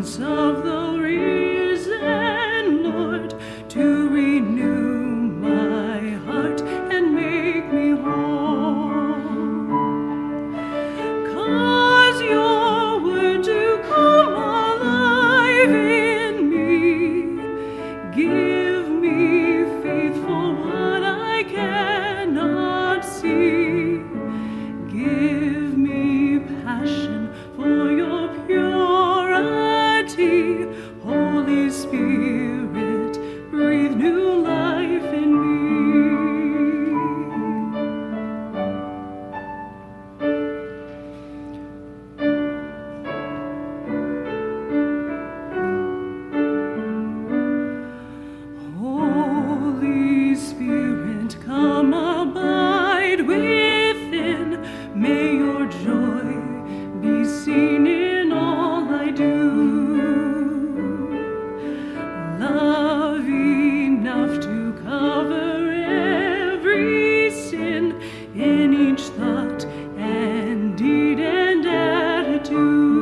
Prince of the risen Lord, to renew my heart and make me whole. 'Cause your word to come alive in me, give me faith for what I cannot see. Give me passion for your purity. Holy Spirit, breathe new life in me. Holy Spirit, come abide within. May your joy be seen in all I do. Love enough to cover every sin in each thought and deed and attitude.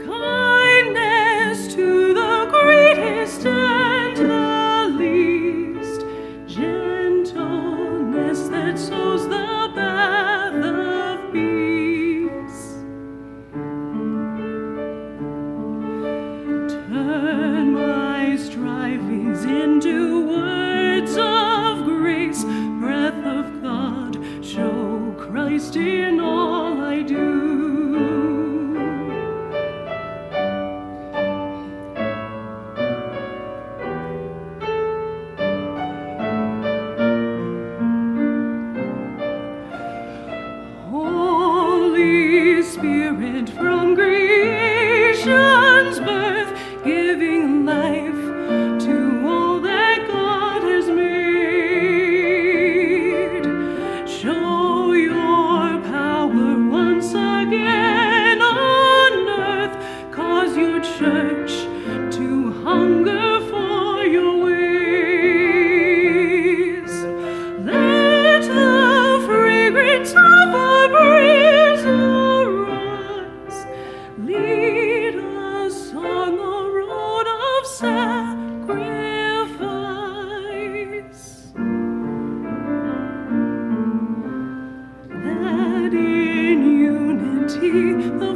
Kindness to the greatest and the least, gentleness that sows the path of peace. Turn my strivings into words of grace. Breath of God, show Christ in all I do. Holy Spirit, from creation's birth, giving life to all that God has made. Show your power once again on earth. Cause your church to hunger for your ways. Let the fragrance of a breeze arise. Lead us on the road of sacrifice. That in unity the